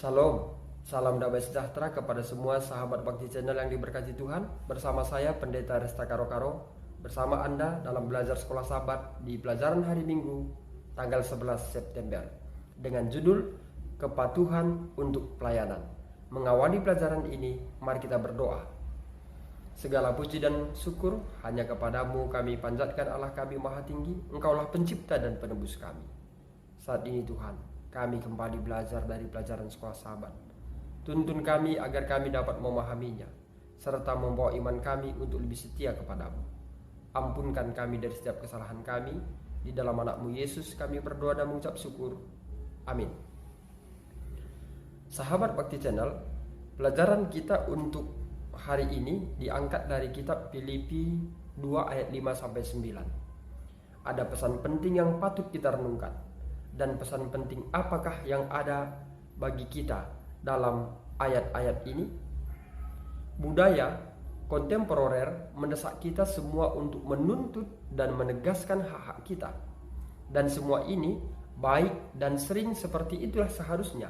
Shalom, salam damai sejahtera kepada semua sahabat Bakti Channel yang diberkati Tuhan. Bersama saya Pendeta Resta Karo-Karo, bersama Anda dalam belajar sekolah Sabat di pelajaran hari Minggu tanggal 11 September dengan judul Kepatuhan untuk Pelayanan. Mengawali pelajaran ini, mari kita berdoa. Segala puji dan syukur hanya kepadamu kami panjatkan, Allah kami maha tinggi. Engkaulah pencipta dan penebus kami. Saat ini Tuhan, kami kembali belajar dari pelajaran sekolah Sabat. Tuntun kami agar kami dapat memahaminya, serta membawa iman kami untuk lebih setia kepadamu. Ampunkan kami dari setiap kesalahan kami. Di dalam anakmu Yesus kami berdoa dan mengucap syukur. Amin. Sahabat Bakti Channel, pelajaran kita untuk hari ini diangkat dari kitab Filipi 2 ayat 5-9. Ada pesan penting yang patut kita renungkan. Dan pesan penting apakah yang ada bagi kita dalam ayat-ayat ini? Budaya kontemporer mendesak kita semua untuk menuntut dan menegaskan hak-hak kita. Dan semua ini baik dan sering seperti itulah seharusnya.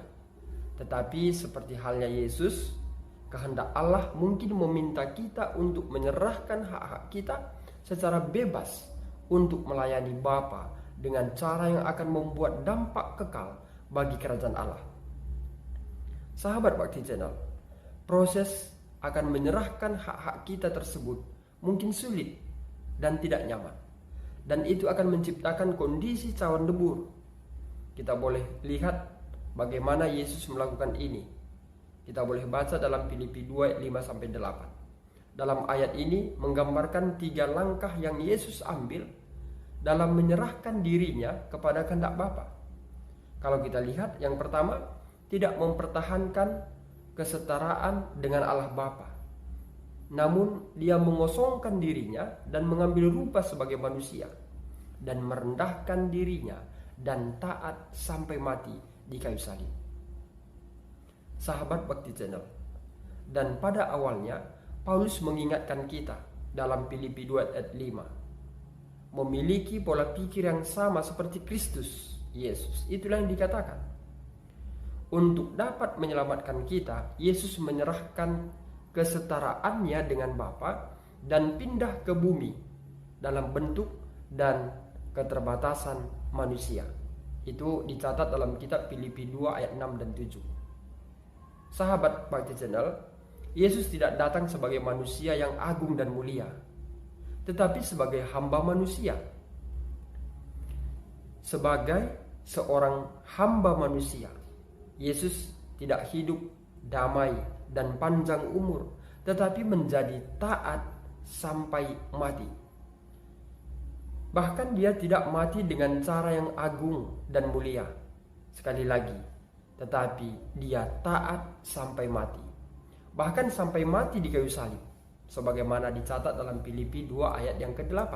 Tetapi seperti halnya Yesus, kehendak Allah mungkin meminta kita untuk menyerahkan hak-hak kita secara bebas untuk melayani Bapa dengan cara yang akan membuat dampak kekal bagi kerajaan Allah. Sahabat Bakti Channel, proses akan menyerahkan hak-hak kita tersebut mungkin sulit dan tidak nyaman. Dan itu akan menciptakan kondisi cawan debur. Kita boleh lihat bagaimana Yesus melakukan ini. Kita boleh baca dalam Filipi 2 ayat 5-8. Dalam ayat ini menggambarkan 3 langkah yang Yesus ambil dalam menyerahkan dirinya kepada kehendak Bapa. Kalau kita lihat, yang pertama, tidak mempertahankan kesetaraan dengan Allah Bapa. Namun dia mengosongkan dirinya dan mengambil rupa sebagai manusia dan merendahkan dirinya dan taat sampai mati di kayu salib. Sahabat Bakti Channel, dan pada awalnya Paulus mengingatkan kita dalam Filipi 2 ayat 5, memiliki pola pikir yang sama seperti Kristus Yesus. Itulah yang dikatakan. Untuk dapat menyelamatkan kita, Yesus menyerahkan kesetaraannya dengan Bapa dan pindah ke bumi dalam bentuk dan keterbatasan manusia. Itu dicatat dalam kitab Filipi 2 ayat 6 dan 7. Sahabat Bakti Channel, Yesus tidak datang sebagai manusia yang agung dan mulia, tetapi sebagai hamba manusia. Sebagai seorang hamba manusia, Yesus tidak hidup damai dan panjang umur, tetapi menjadi taat sampai mati. Bahkan dia tidak mati dengan cara yang agung dan mulia. Sekali lagi, tetapi dia taat sampai mati. Bahkan sampai mati di kayu salib, sebagaimana dicatat dalam Filipi 2 ayat yang ke-8.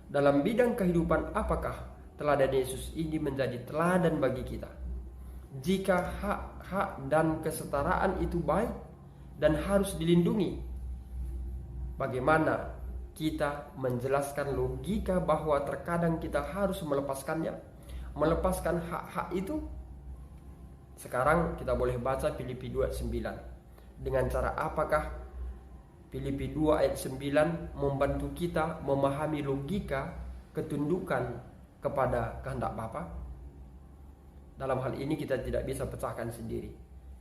Dalam bidang kehidupan, apakah teladan Yesus ini menjadi teladan bagi kita? Jika hak-hak dan kesetaraan itu baik dan harus dilindungi, bagaimana kita menjelaskan logika bahwa terkadang kita harus melepaskannya, melepaskan hak-hak itu? Sekarang kita boleh baca Filipi 2 ayat 9. Dengan cara apakah Filipi 2 ayat 9 membantu kita memahami logika ketundukan kepada kehendak Bapa? Dalam hal ini kita tidak bisa pecahkan sendiri.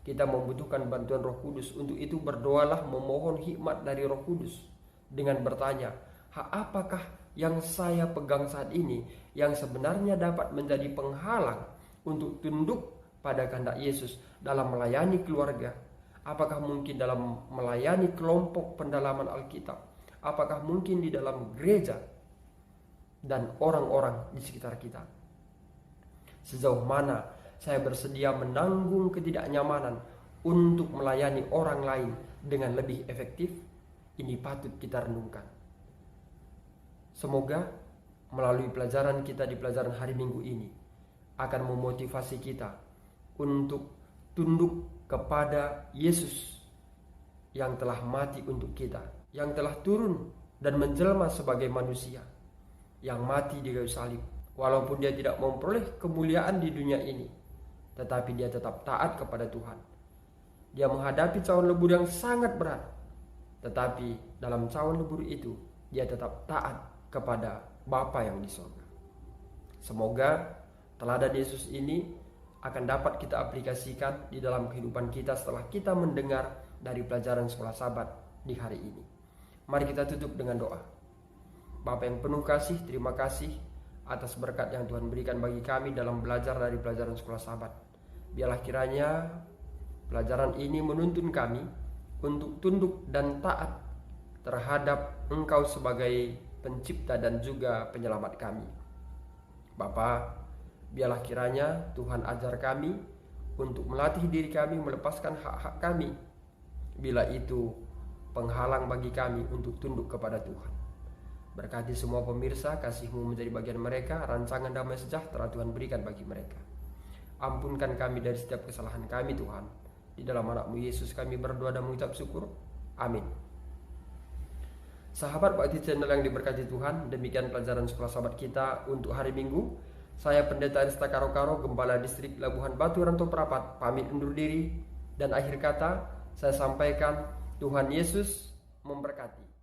Kita membutuhkan bantuan Roh Kudus. Untuk itu berdoalah memohon hikmat dari Roh Kudus dengan bertanya, hak apakah yang saya pegang saat ini yang sebenarnya dapat menjadi penghalang untuk tunduk pada kehendak Yesus dalam melayani keluarga? Apakah mungkin dalam melayani kelompok pendalaman Alkitab? Apakah mungkin di dalam gereja dan orang-orang di sekitar kita? Sejauh mana saya bersedia menanggung ketidaknyamanan untuk melayani orang lain dengan lebih efektif? Ini patut kita renungkan. Semoga melalui pelajaran kita di pelajaran hari Minggu ini akan memotivasi kita untuk tunduk kepada Yesus yang telah mati untuk kita, yang telah turun dan menjelma sebagai manusia, yang mati di kayu salib. Walaupun dia tidak memperoleh kemuliaan di dunia ini, tetapi dia tetap taat kepada Tuhan. Dia menghadapi cawan lebur yang sangat berat, tetapi dalam cawan lebur itu dia tetap taat kepada Bapa yang di sorga. Semoga teladan Yesus ini akan dapat kita aplikasikan di dalam kehidupan kita setelah kita mendengar dari pelajaran sekolah Sabat di hari ini. Mari kita tutup dengan doa. Bapa yang penuh kasih, terima kasih atas berkat yang Tuhan berikan bagi kami dalam belajar dari pelajaran sekolah Sabat. Biarlah kiranya pelajaran ini menuntun kami untuk tunduk dan taat terhadap Engkau sebagai pencipta dan juga penyelamat kami. Bapa, biarlah kiranya Tuhan ajar kami untuk melatih diri kami melepaskan hak-hak kami, bila itu penghalang bagi kami untuk tunduk kepada Tuhan. Berkati semua pemirsa, kasih-Mu menjadi bagian mereka, rancangan damai sejahtera Tuhan berikan bagi mereka. Ampunkan kami dari setiap kesalahan kami Tuhan. Di dalam anak-Mu Yesus kami berdoa dan mengucap syukur. Amin. Sahabat Bakti Channel yang diberkati Tuhan, demikian pelajaran sekolah Sabat kita untuk hari Minggu. Saya Pendeta Arista Karo-Karo, Gembala Distrik Labuhan Batu Rantau Prapat, pamit undur diri. Dan akhir kata, saya sampaikan Tuhan Yesus memberkati.